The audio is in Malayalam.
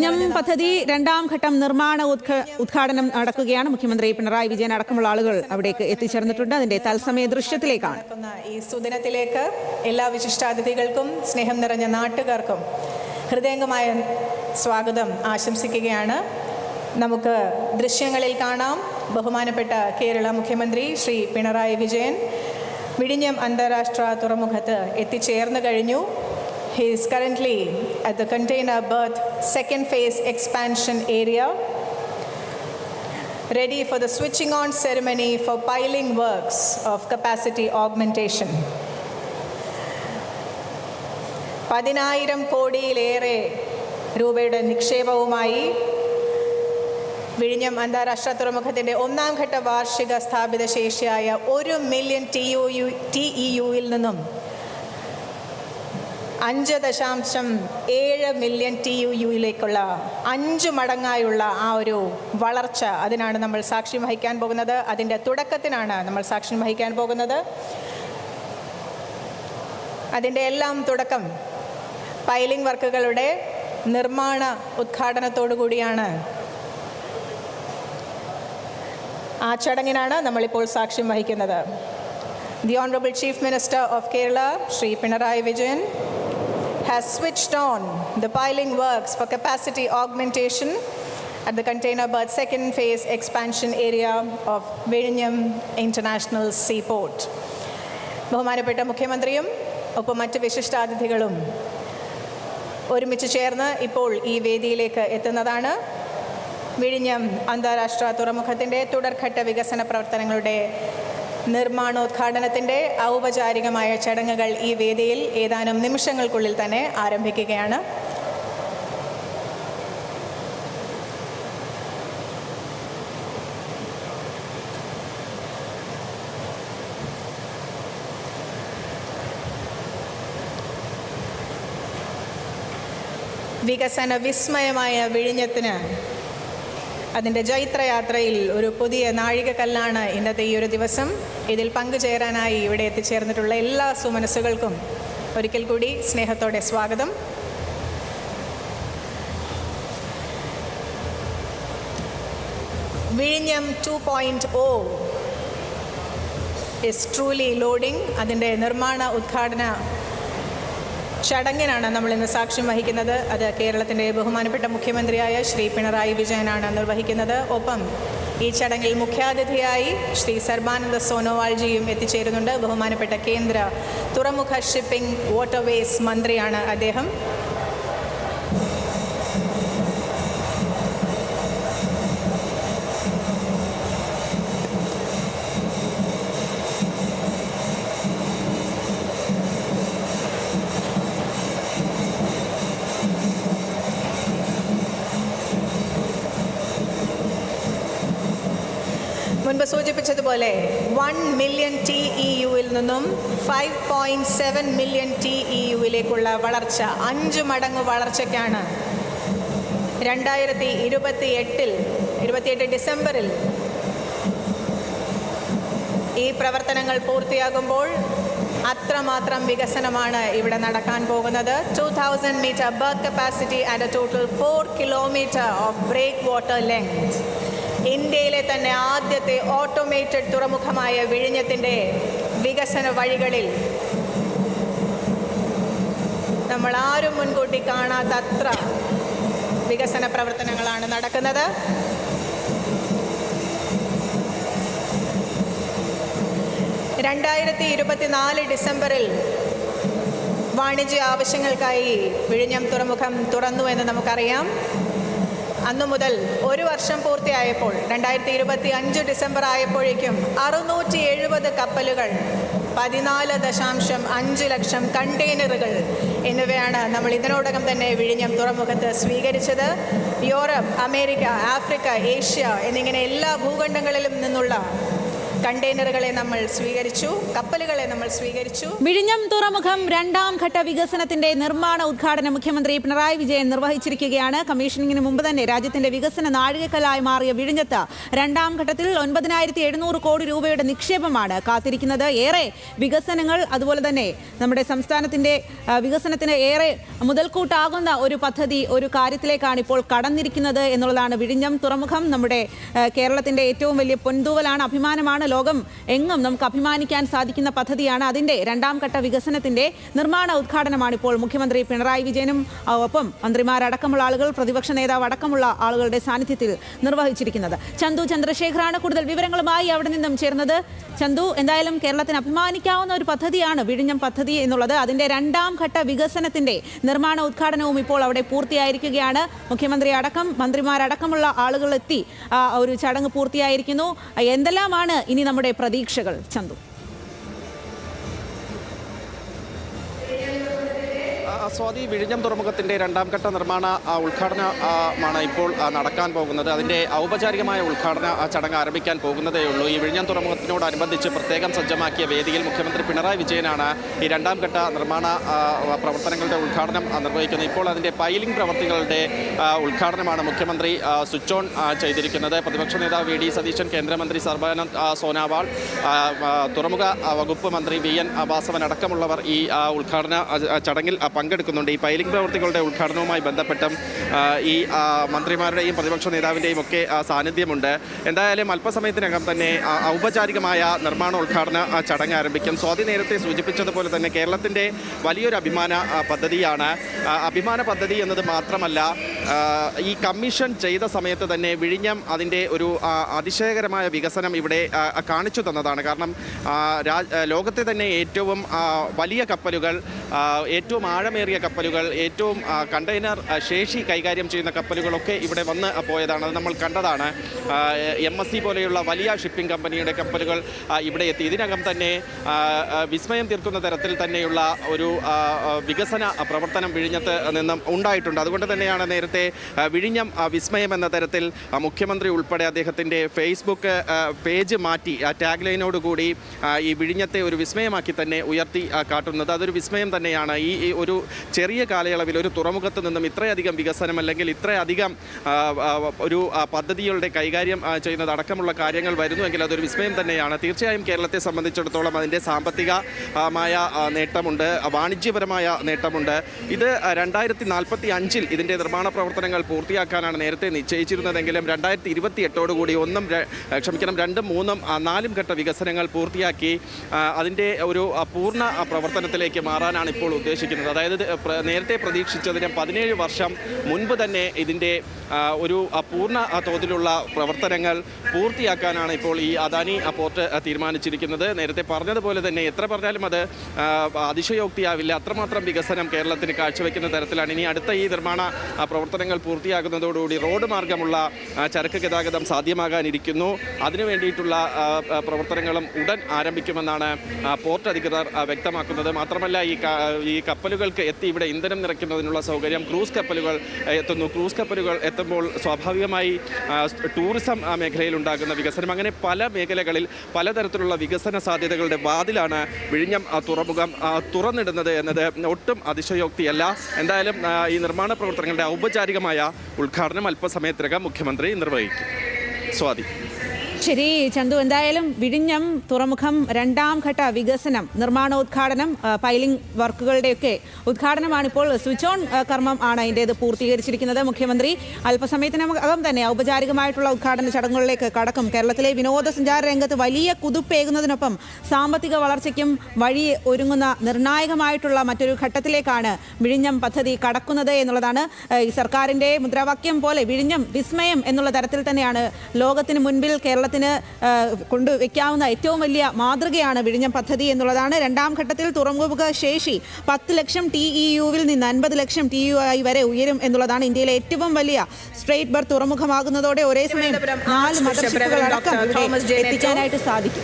വിഴിഞ്ഞം പദ്ധതി രണ്ടാം ഘട്ടം നിർമ്മാണ ഉദ്ഘാടനം നടക്കുകയാണ്. മുഖ്യമന്ത്രി പിണറായി വിജയൻ അടക്കമുള്ള ആളുകൾ അവിടേക്ക് എത്തിച്ചേർന്നിട്ടുണ്ട്. അതിന്റെ തത്സമയ ദൃശ്യത്തിലേക്കാണ്. ഈ സുദിനത്തിലേക്ക് എല്ലാ വിശിഷ്ടാതിഥികൾക്കും സ്നേഹം നിറഞ്ഞ നാട്ടുകാർക്കും ഹൃദയംഗമായ സ്വാഗതം ആശംസിക്കുകയാണ്. നമുക്ക് ദൃശ്യങ്ങളിൽ കാണാം ബഹുമാനപ്പെട്ട കേരള മുഖ്യമന്ത്രി ശ്രീ പിണറായി വിജയൻ വിഴിഞ്ഞം അന്താരാഷ്ട്ര തുറമുഖത്ത് എത്തിച്ചേർന്നു കഴിഞ്ഞു. He is currently at the container berth second phase expansion area, ready for the switching on ceremony for piling works of capacity augmentation. 10,000 കോടിയിലേറെ രൂപയുടെ നിക്ഷേപവുമായി വിഴിഞ്ഞം അന്താരാഷ്ട്ര തുറമുഖത്തിൻ്റെ ഒന്നാം ഘട്ട വാർഷിക സ്ഥാപിത ശേഷിയായ 1 മില്യൺ TEU-ൽ നിന്നും 5.7 മില്യൺ TEU-യിലേക്കുള്ള 5 മടങ്ങായുള്ള ആ ഒരു വളർച്ച, അതിനാണ് നമ്മൾ സാക്ഷ്യം വഹിക്കാൻ പോകുന്നത്. അതിൻ്റെ തുടക്കത്തിനാണ് നമ്മൾ സാക്ഷ്യം വഹിക്കാൻ പോകുന്നത്. അതിൻ്റെ എല്ലാം തുടക്കം പൈലിംഗ് വർക്കുകളുടെ നിർമ്മാണ ഉദ്ഘാടനത്തോടു കൂടിയാണ്. ആ ചടങ്ങിനാണ് നമ്മളിപ്പോൾ സാക്ഷ്യം വഹിക്കുന്നത്. The Honorable Chief Minister of Kerala, Shri Pinarayi Vijayan, has switched on the piling works for capacity augmentation at the container berth second phase expansion area of Vizhinjam International Seaport. ബഹുമാനപ്പെട്ട മുഖ്യമന്ത്രിയും ഒപ്പം മറ്റ് വിശിഷ്ടാതിഥികളും ഒരുമിച്ച് ചേർന്ന് ഇപ്പോൾ ഈ വേദിയിലേക്ക് എത്തുന്നതാണ്. വിഴിഞ്ഞം അന്താരാഷ്ട്ര തുറമുഖത്തിൻ്റെ തുടർഘട്ട വികസന പ്രവർത്തനങ്ങളുടെ നിർമ്മാണോദ്ഘാടനത്തിൻ്റെ ഔപചാരികമായ ചടങ്ങുകൾ ഈ വേദിയിൽ ഏതാനും നിമിഷങ്ങൾക്കുള്ളിൽ തന്നെ ആരംഭിക്കുകയാണ്. വികസന വിസ്മയമായ വിഴിഞ്ഞത്തിന് അതിൻ്റെ ജൈത്രയാത്രയിൽ ഒരു പുതിയ നാഴികക്കല്ലാണ് ഇന്നത്തെ ഈ ഒരു ദിവസം. ഇതിൽ പങ്കുചേരാനായി ഇവിടെ എത്തിച്ചേർന്നിട്ടുള്ള എല്ലാ സുമനസ്സുകൾക്കും ഒരിക്കൽ കൂടി സ്നേഹത്തോടെ സ്വാഗതം. വിഴിഞ്ഞം 2.0 is truly loading. അതിൻ്റെ നിർമ്മാണ ഉദ്ഘാടന ചടങ്ങിനാണ് നമ്മൾ ഇന്ന് സാക്ഷ്യം വഹിക്കുന്നത്. അത് കേരളത്തിൻ്റെ ബഹുമാനപ്പെട്ട മുഖ്യമന്ത്രിയായ ശ്രീ പിണറായി വിജയനാണ് നിർവഹിക്കുന്നത്. ഒപ്പം ഈ ചടങ്ങിൽ മുഖ്യാതിഥിയായി ശ്രീ സർബാനന്ദ സോനോവാൾജിയും എത്തിച്ചേരുന്നുണ്ട്. ബഹുമാനപ്പെട്ട കേന്ദ്ര തുറമുഖ ഷിപ്പിംഗ് വാട്ടർവേസ് മന്ത്രിയാണ് അദ്ദേഹം. മുൻപ് സൂചിപ്പിച്ചതുപോലെ 1 മില്യൺ TEU-ൽ നിന്നും 5.7 മില്യൺ TEU-ലേക്കുള്ള വളർച്ച, 5 മടങ്ങ് വളർച്ചയ്ക്കാണ് 2028 ഡിസംബറിൽ ഈ പ്രവർത്തനങ്ങൾ പൂർത്തിയാകുമ്പോൾ അത്രമാത്രം വികസനമാണ് ഇവിടെ നടക്കാൻ പോകുന്നത്. 2000 metre berth capacity and a total 4 kilometer of breakwater length. ഇന്ത്യയിലെ തന്നെ ആദ്യത്തെ ഓട്ടോമേറ്റഡ് തുറമുഖമായ വിഴിഞ്ഞത്തിൻ്റെ വികസന വഴികളിൽ നമ്മൾ ആരും മുൻകൂട്ടി കാണാത്തത്ര വികസന പ്രവർത്തനങ്ങളാണ് നടക്കുന്നത്. ഡിസംബറിൽ വാണിജ്യ ആവശ്യങ്ങൾക്കായി വിഴിഞ്ഞം തുറമുഖം തുറന്നു എന്ന് നമുക്കറിയാം. അന്നു മുതൽ ഒരു വർഷം പൂർത്തിയായപ്പോൾ 2025 ഡിസംബർ ആയപ്പോഴേക്കും 670 കപ്പലുകൾ, 14.5 ലക്ഷം കണ്ടെയ്നറുകൾ എന്നിവയാണ് നമ്മൾ ഇതിനോടകം തന്നെ വിഴിഞ്ഞം തുറമുഖത്ത് സ്വീകരിച്ചത്. യൂറോപ്പ്, അമേരിക്ക, ആഫ്രിക്ക, ഏഷ്യ എന്നിങ്ങനെ എല്ലാ ഭൂഖണ്ഡങ്ങളിലും നിന്നുള്ള കണ്ടെയ്നറുകളെ നമ്മൾ സ്വീകരിച്ചു, കപ്പലുകളെ നമ്മൾ സ്വീകരിച്ചു. വിഴിഞ്ഞം തുറമുഖം രണ്ടാം ഘട്ട വികസനത്തിന്റെ നിർമ്മാണ ഉദ്ഘാടനം മുഖ്യമന്ത്രി പിണറായി വിജയൻ നിർവഹിച്ചിരിക്കുകയാണ്. കമ്മീഷനിങ്ങിന് മുമ്പ് തന്നെ രാജ്യത്തിന്റെ വികസന നാഴികക്കല്ലായി മാറിയ വിഴിഞ്ഞത്ത് രണ്ടാം ഘട്ടത്തിൽ 9,700 കോടി രൂപയുടെ നിക്ഷേപമാണ് കാത്തിരിക്കുന്നത്. ഏറെ വികസനങ്ങൾ, അതുപോലെ തന്നെ നമ്മുടെ സംസ്ഥാനത്തിന്റെ വികസനത്തിന് ഏറെ മുതൽക്കൂട്ടാകുന്ന ഒരു പദ്ധതി, ഒരു കാര്യത്തിലേക്കാണ് ഇപ്പോൾ കടന്നിരിക്കുന്നത് എന്നുള്ളതാണ് വിഴിഞ്ഞം തുറമുഖം. നമ്മുടെ കേരളത്തിന്റെ ഏറ്റവും വലിയ പൊൻതൂവലാണ്, അഭിമാനമാണ്. ലോകം എങ്ങും നമുക്ക് അഭിമാനിക്കാൻ സാധിക്കുന്ന പദ്ധതിയാണ്. അതിന്റെ രണ്ടാം ഘട്ട വികസനത്തിന്റെ നിർമ്മാണ ഉദ്ഘാടനമാണ് ഇപ്പോൾ മുഖ്യമന്ത്രി പിണറായി വിജയനും ഒപ്പം മന്ത്രിമാരടക്കമുള്ള ആളുകൾ, പ്രതിപക്ഷ നേതാവ് അടക്കമുള്ള ആളുകളുടെ സാന്നിധ്യത്തിൽ നിർവഹിച്ചിരിക്കുന്നത്. ചന്തു ചന്ദ്രശേഖറാണ് കൂടുതൽ വിവരങ്ങളുമായി അവിടെ നിന്നും ചേർന്നത്. ചന്തു, എന്തായാലും കേരളത്തിന് അഭിമാനിക്കാവുന്ന ഒരു പദ്ധതിയാണ് വിഴിഞ്ഞം പദ്ധതി എന്നുള്ളത്. അതിന്റെ രണ്ടാം ഘട്ട വികസനത്തിന്റെ നിർമ്മാണ ഉദ്ഘാടനവും ഇപ്പോൾ അവിടെ പൂർത്തിയായിരിക്കുകയാണ്. മുഖ്യമന്ത്രി അടക്കം മന്ത്രിമാരടക്കമുള്ള ആളുകൾ എത്തി ഒരു ചടങ്ങ് പൂർത്തിയായിരിക്കുന്നു. എന്തെല്ലാമാണ് ഇനി നമ്മുടെ പ്രതീക്ഷകൾ, ചന്തു? സ്വാതി, വിഴിഞ്ഞം തുറമുഖത്തിൻ്റെ രണ്ടാം ഘട്ട നിർമ്മാണ ഉദ്ഘാടനമാണ് ഇപ്പോൾ നടക്കാൻ പോകുന്നത്. അതിൻ്റെ ഔപചാരികമായ ഉദ്ഘാടന ചടങ്ങ് ആരംഭിക്കാൻ പോകുന്നതേ ഉള്ളൂ. ഈ വിഴിഞ്ഞം തുറമുഖത്തിനോടനുബന്ധിച്ച് പ്രത്യേകം സജ്ജമാക്കിയ വേദിയിൽ മുഖ്യമന്ത്രി പിണറായി വിജയനാണ് ഈ രണ്ടാം ഘട്ട നിർമ്മാണ പ്രവർത്തനങ്ങളുടെ ഉദ്ഘാടനം നിർവഹിക്കുന്നത്. ഇപ്പോൾ അതിൻ്റെ പൈലിംഗ് പ്രവർത്തികളുടെ ഉദ്ഘാടനമാണ് മുഖ്യമന്ത്രി സ്വിച്ച് ഓൺ ചെയ്തിരിക്കുന്നത്. പ്രതിപക്ഷ നേതാവ് വി ഡി സതീശൻ, കേന്ദ്രമന്ത്രി സർബാനന്ദ് സോനോവാൾ, തുറമുഖ വകുപ്പ് മന്ത്രി വി എൻ വാസവൻ അടക്കമുള്ളവർ ഈ ഉദ്ഘാടന ചടങ്ങിൽ പങ്കെടുക്കുന്നുണ്ട്. ഈ പൈലിംഗ് പ്രവർത്തികളുടെ ഉദ്ഘാടനവുമായി ബന്ധപ്പെട്ടും ഈ മന്ത്രിമാരുടെയും പ്രതിപക്ഷ നേതാവിൻ്റെയും ഒക്കെ സാന്നിധ്യമുണ്ട്. എന്തായാലും അല്പസമയത്തിനകം തന്നെ ഔപചാരികമായ നിർമ്മാണോദ്ഘാടന ചടങ്ങ് ആരംഭിക്കും. സ്വാതി നേരത്തെ സൂചിപ്പിച്ചതുപോലെ തന്നെ കേരളത്തിൻ്റെ വലിയൊരു അഭിമാന പദ്ധതിയാണ്. അഭിമാന പദ്ധതി എന്നത് മാത്രമല്ല, ഈ കമ്മീഷൻ ചെയ്ത സമയത്ത് തന്നെ വിഴിഞ്ഞം അതിൻ്റെ ഒരു അതിശയകരമായ വികസനം ഇവിടെ കാണിച്ചു തന്നതാണ്. കാരണം ലോകത്തെ തന്നെ ഏറ്റവും വലിയ കപ്പലുകൾ, ഏറ്റവും ആഴമേറിയ കപ്പലുകൾ, ഏറ്റവും കണ്ടെയ്നർ ശേഷി കൈകാര്യം ചെയ്യുന്ന കപ്പലുകളൊക്കെ ഇവിടെ വന്ന് പോയതാണ്. അത് നമ്മൾ കണ്ടതാണ്. MSC പോലെയുള്ള വലിയ ഷിപ്പിംഗ് കമ്പനിയുടെ കപ്പലുകൾ ഇവിടെ എത്തി. ഇതിനകം തന്നെ വിസ്മയം തീർക്കുന്ന തരത്തിൽ തന്നെയുള്ള ഒരു വികസന പ്രവർത്തനം വിഴിഞ്ഞത്ത് നിന്നും ഉണ്ടായിട്ടുണ്ട്. അതുകൊണ്ട് തന്നെയാണ് നേരത്തെ വിഴിഞ്ഞം വിസ്മയം എന്ന തരത്തിൽ മുഖ്യമന്ത്രി ഉൾപ്പെടെ അദ്ദേഹത്തിൻ്റെ ഫേസ്ബുക്ക് പേജ് മാറ്റി ടാഗ് ലൈനോടുകൂടി ഈ വിഴിഞ്ഞത്തെ ഒരു വിസ്മയമാക്കി തന്നെ ഉയർത്തി കാട്ടുന്നത്. അതൊരു വിസ്മയം തന്നെയാണ്. ഈ ഒരു ചെറിയ കാലയളവിൽ ഒരു തുറമുഖത്ത് നിന്നും ഇത്രയധികം വികസനം, അല്ലെങ്കിൽ ഇത്രയധികം ഒരു പദ്ധതികളുടെ കൈകാര്യം ചെയ്യുന്നത് അടക്കമുള്ള കാര്യങ്ങൾ വരുന്നുവെങ്കിൽ അതൊരു വിസ്മയം തന്നെയാണ്. തീർച്ചയായും കേരളത്തെ സംബന്ധിച്ചിടത്തോളം അതിൻ്റെ സാമ്പത്തികമായ നേട്ടമുണ്ട്, വാണിജ്യപരമായ നേട്ടമുണ്ട്. ഇത് 2045 ഇതിൻ്റെ നിർമ്മാണ പ്രവർത്തനങ്ങൾ പൂർത്തിയാക്കാനാണ് നേരത്തെ നിശ്ചയിച്ചിരുന്നതെങ്കിലും 2028 2, 3, 4 ഘട്ട വികസനങ്ങൾ പൂർത്തിയാക്കി അതിൻ്റെ ഒരു പൂർണ്ണ പ്രവർത്തനത്തിലേക്ക് മാറാനാണ് ഇപ്പോൾ ഉദ്ദേശിക്കുന്നത്. അതായത് നേരത്തെ പ്രതീക്ഷിച്ചതിന് 17 വർഷം മുൻപ് തന്നെ ഇതിൻ്റെ ഒരു പൂർണ്ണ തോതിലുള്ള പ്രവർത്തനങ്ങൾ പൂർത്തിയാക്കാനാണ് ഇപ്പോൾ ഈ അദാനി പോർട്ട് തീരുമാനിച്ചിരിക്കുന്നത്. നേരത്തെ പറഞ്ഞതുപോലെ തന്നെ എത്ര പറഞ്ഞാലും അത് അതിശയോക്തിയാവില്ല. അത്രമാത്രം വികസനം കേരളത്തിന് കാഴ്ചവെക്കുന്ന തരത്തിലാണ്. ഇനി അടുത്ത ഈ നിർമ്മാണ പ്രവർത്തനങ്ങൾ പൂർത്തിയാകുന്നതോടുകൂടി റോഡ് മാർഗമുള്ള ചരക്ക് ഗതാഗതം സാധ്യമാകാനിരിക്കുന്നു. അതിനു വേണ്ടിയിട്ടുള്ള പ്രവർത്തനങ്ങളും ഉടൻ ആരംഭിക്കുമെന്നാണ് പോർട്ട് അധികൃതർ വ്യക്തമാക്കുന്നത്. മാത്രമല്ല ഈ കപ്പലുകൾക്ക് എത്തി ഇവിടെ ഇന്ധനം നിറയ്ക്കുന്നതിനുള്ള സൗകര്യം, ക്രൂസ് കപ്പലുകൾ എത്തുന്നു. ക്രൂസ് കപ്പലുകൾ എത്തുമ്പോൾ സ്വാഭാവികമായി ടൂറിസം മേഖലയിൽ ഉണ്ടാകുന്ന വികസനം, അങ്ങനെ പല മേഖലകളിൽ പലതരത്തിലുള്ള വികസന സാധ്യതകളുടെ വാതിലാണ് വിഴിഞ്ഞം തുറമുഖം തുറന്നിടുന്നത് എന്നത് ഒട്ടും അതിശയോക്തിയല്ല. എന്തായാലും ഈ നിർമ്മാണ പ്രവർത്തനങ്ങളുടെ ഔപചാരികമായ ഉദ്ഘാടനം അല്പസമയത്തിനകം മുഖ്യമന്ത്രി നിർവഹിക്കും. സ്വാതി. ശരി ചന്തു, എന്തായാലും വിഴിഞ്ഞം തുറമുഖം രണ്ടാം ഘട്ട വികസനം, നിർമ്മാണോദ്ഘാടനം, പൈലിംഗ് വർക്കുകളുടെയൊക്കെ ഉദ്ഘാടനമാണ് ഇപ്പോൾ. സ്വിച്ച് ഓൺ കർമ്മം ആണ് അതിൻ്റേത് പൂർത്തീകരിച്ചിരിക്കുന്നത്. മുഖ്യമന്ത്രി അല്പസമയത്തിനകം തന്നെ ഔപചാരികമായിട്ടുള്ള ഉദ്ഘാടന ചടങ്ങുകളിലേക്ക് കടക്കും. കേരളത്തിലെ വിനോദസഞ്ചാര രംഗത്ത് വലിയ കുതിപ്പേകുന്നതിനൊപ്പം സാമ്പത്തിക വളർച്ചയ്ക്കും വഴി ഒരുങ്ങുന്ന നിർണായകമായിട്ടുള്ള മറ്റൊരു ഘട്ടത്തിലേക്കാണ് വിഴിഞ്ഞം പദ്ധതി കടക്കുന്നത് എന്നുള്ളതാണ്. ഈ സർക്കാരിൻ്റെ മുദ്രാവാക്യം പോലെ വിഴിഞ്ഞം വിസ്മയം എന്നുള്ള തരത്തിൽ തന്നെയാണ് ലോകത്തിന് മുൻപിൽ കേരളത്തിന് കൊണ്ടുവയ്ക്കാവുന്ന ഏറ്റവും വലിയ മാതൃകയാണ് വിഴിഞ്ഞം പദ്ധതി എന്നുള്ളതാണ്. രണ്ടാം ഘട്ടത്തിൽ തുറമുഖ ശേഷി 10 ലക്ഷം TEU-വിൽ നിന്ന് 50 ലക്ഷം TEU വരെ ഉയരും എന്നുള്ളതാണ്. ഇന്ത്യയിലെ ഏറ്റവും വലിയ സ്ട്രെയിറ്റ് ബർത്ത് തുറമുഖമാകുന്നതോടെ ഒരേ സമയം 4 മദർഷിപ്പുകൾ അടക്കം എത്തിക്കാനായിട്ട് സാധിക്കും.